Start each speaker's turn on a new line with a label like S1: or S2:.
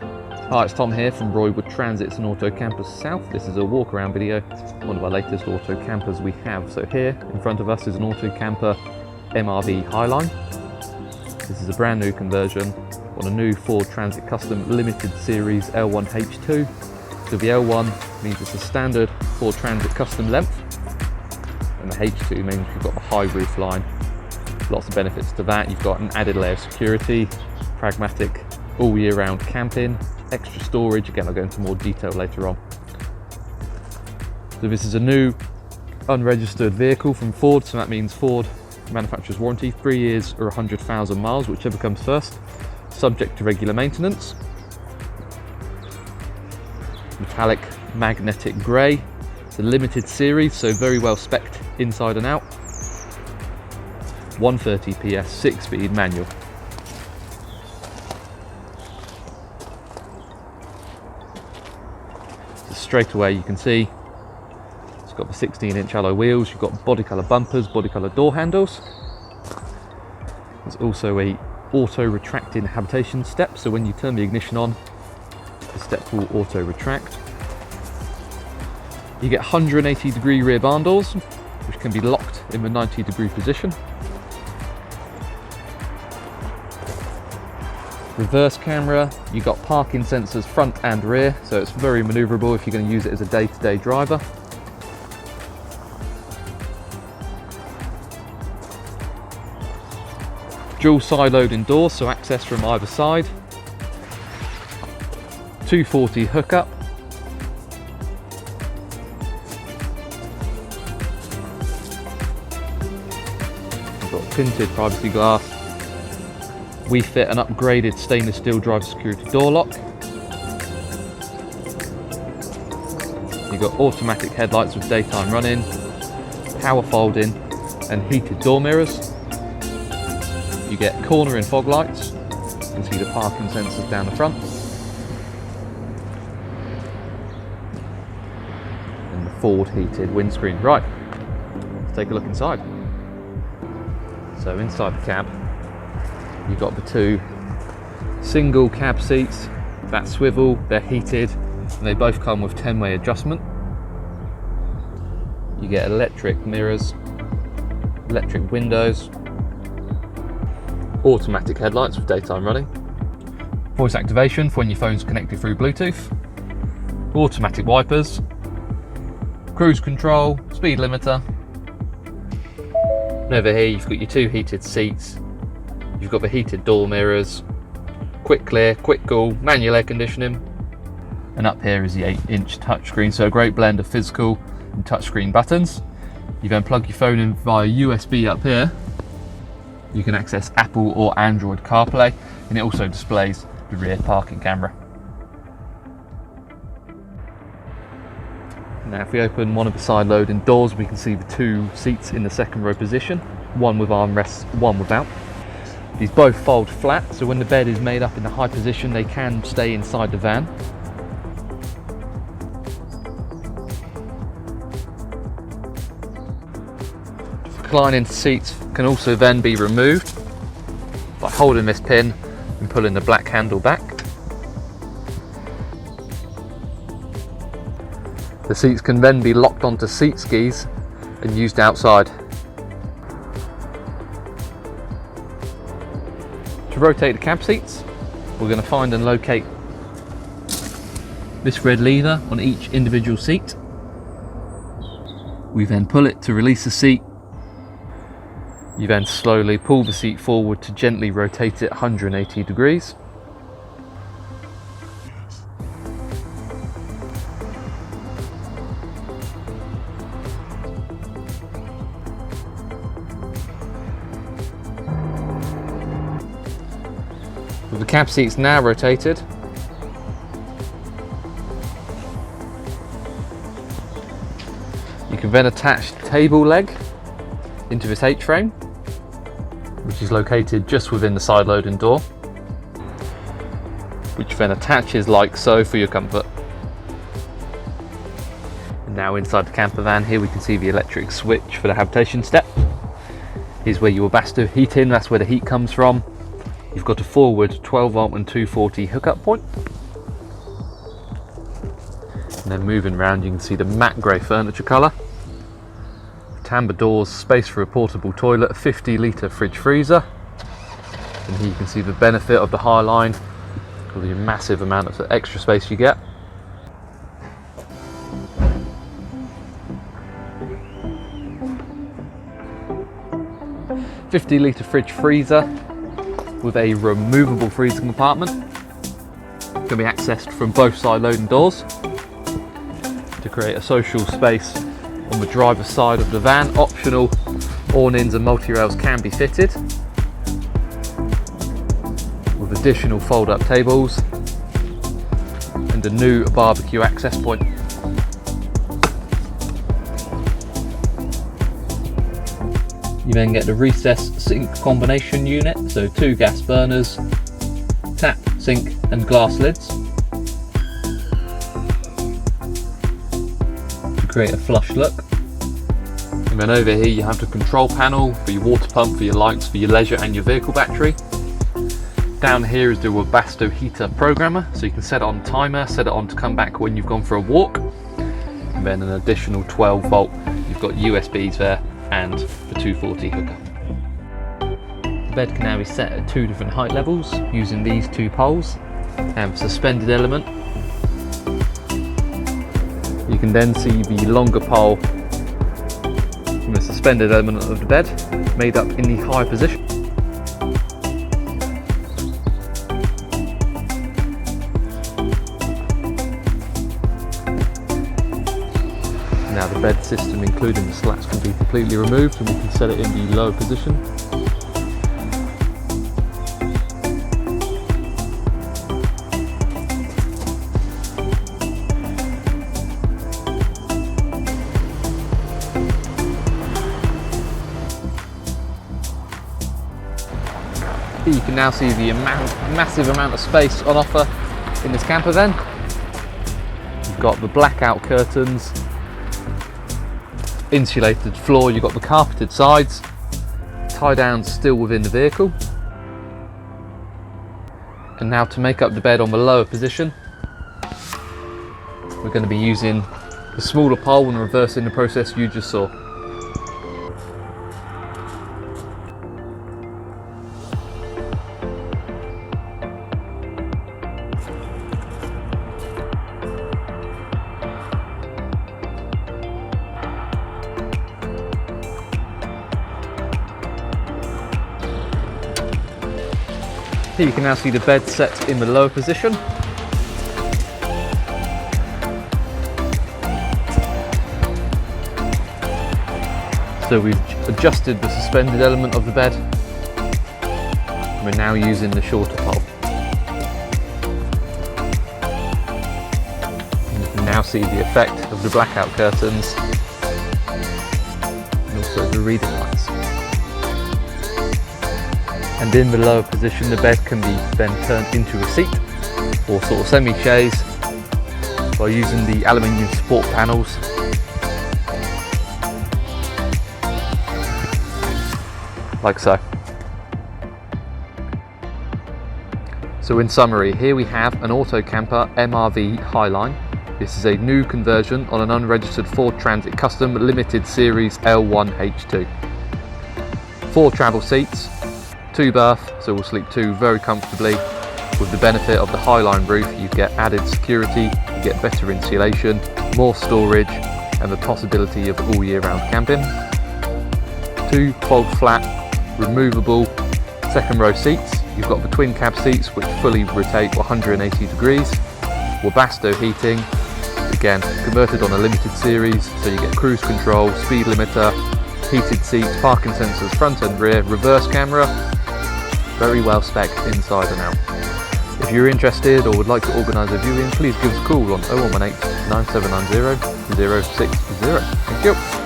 S1: Hi, it's Tom here from Roywood Transits and Auto Campers South. This is a walk around video, one of our latest auto campers we have. So here in front of us is an auto camper MRV Highline. This is a brand new conversion on a new Ford Transit Custom Limited Series L1H2. So the L1 means it's a standard Ford Transit Custom length, and the H2 means you've got the high roof line. Lots of benefits to that. You've got an added layer of security, pragmatic all year round camping, extra storage. Again, I'll go into more detail later on. So this is a new unregistered vehicle from Ford, so that means Ford manufacturer's warranty, 3 years or 100,000 miles, whichever comes first, subject to regular maintenance. Metallic magnetic grey. It's a limited series, so very well spec'd inside and out. 130 PS, 6-speed manual. So straight away you can see it's got the 16-inch alloy wheels, you've got body colour bumpers, body colour door handles. There's also a auto retracting habitation step, so when you turn the ignition on, the step will auto retract. You get 180 degree rear barn doors, which can be locked in the 90 degree position. Reverse camera, you've got parking sensors front and rear, so it's very manoeuvrable if you're going to use it as a day-to-day driver. Dual side loading doors, so access from either side. 240 hookup. We've got tinted privacy glass. We fit an upgraded stainless steel driver security door lock. You've got automatic headlights with daytime running, power folding and heated door mirrors. You get corner and fog lights. You can see the parking sensors down the front. And the Ford heated windscreen. Right, let's take a look inside. So inside the cab, you've got the two single cab seats that swivel, they're heated, and they both come with 10-way adjustment. You get electric mirrors, electric windows, automatic headlights with daytime running, voice activation for when your phone's connected through Bluetooth, automatic wipers, cruise control, speed limiter. And over here you've got your two heated seats. You've got the heated door mirrors, quick clear, quick cool, manual air conditioning. And up here is the 8-inch touchscreen, so a great blend of physical and touchscreen buttons. You then plug your phone in via USB up here. You can access Apple or Android CarPlay, and it also displays the rear parking camera. Now if we open one of the side loading doors, we can see the two seats in the second row position, one with armrests, one without. These both fold flat, so when the bed is made up in the high position, they can stay inside the van. Reclining seats can also then be removed by holding this pin and pulling the black handle back. The seats can then be locked onto seat skis and used outside. To rotate the cab seats, we're going to find and locate this red lever on each individual seat. We then pull it to release the seat. You then slowly pull the seat forward to gently rotate it 180 degrees. With the cab seats now rotated, you can then attach the table leg into this H-frame, which is located just within the side loading door, which then attaches like so for your comfort. And now inside the camper van here we can see the electric switch for the habitation step. Here's where your Webasto heating, that's where the heat comes from. You've got a forward 12 volt and 240 hookup point. And then moving around, you can see the matte grey furniture colour. Timber doors, space for a portable toilet, 50-litre fridge freezer. And here you can see the benefit of the Highline, with the massive amount of extra space you get. "50-litre fridge freezer with a removable freezer compartment. Can be accessed from both side loading doors to create a social space on the driver's side of the van. Optional awnings and multi-rails can be fitted, with additional fold-up tables and a new barbecue access point. You then get the recessed sink combination unit, so 2 gas burners, tap, sink and glass lids to create a flush look. And then over here you have the control panel for your water pump, for your lights, for your leisure and your vehicle battery. Down here is the Webasto heater programmer, so you can set it on timer, set it on to come back when you've gone for a walk. And then an additional 12 volt, you've got USBs there and the 240 hooker. The bed can now be set at 2 different height levels using these 2 poles and suspended element. You can then see the longer pole from the suspended element of the bed made up in the high position. Now the bed system, including the slats, can be completely removed and we can set it in the lower position. Here you can now see the massive amount of space on offer in this camper van. You've got the blackout curtains, insulated floor, you've got the carpeted sides, tie downs still within the vehicle. And now to make up the bed on the lower position, we're going to be using the smaller pole and reversing the process you just saw. Here you can now see the bed set in the lower position. So we've adjusted the suspended element of the bed. We're now using the shorter pole. And you can now see the effect of the blackout curtains and also the reading lights. And in the lower position, the bed can be then turned into a seat or sort of semi-chaise by using the aluminium support panels. Like so. So in summary, here we have an Auto Camper MRV Highline. This is a new conversion on an unregistered Ford Transit Custom Limited Series L1H2. 4 travel seats, 2 berth, so we'll sleep 2 very comfortably. With the benefit of the Highline roof, you get added security, you get better insulation, more storage, and the possibility of all year round camping. 2 fold flat, removable second row seats. You've got the twin cab seats which fully rotate 180 degrees. Webasto heating, again converted on a limited series, so you get cruise control, speed limiter, heated seats, parking sensors front and rear, reverse camera. Very well spec'd inside and out. If you're interested or would like to organise a viewing, please give us a call on 0118 9790 060. Thank you.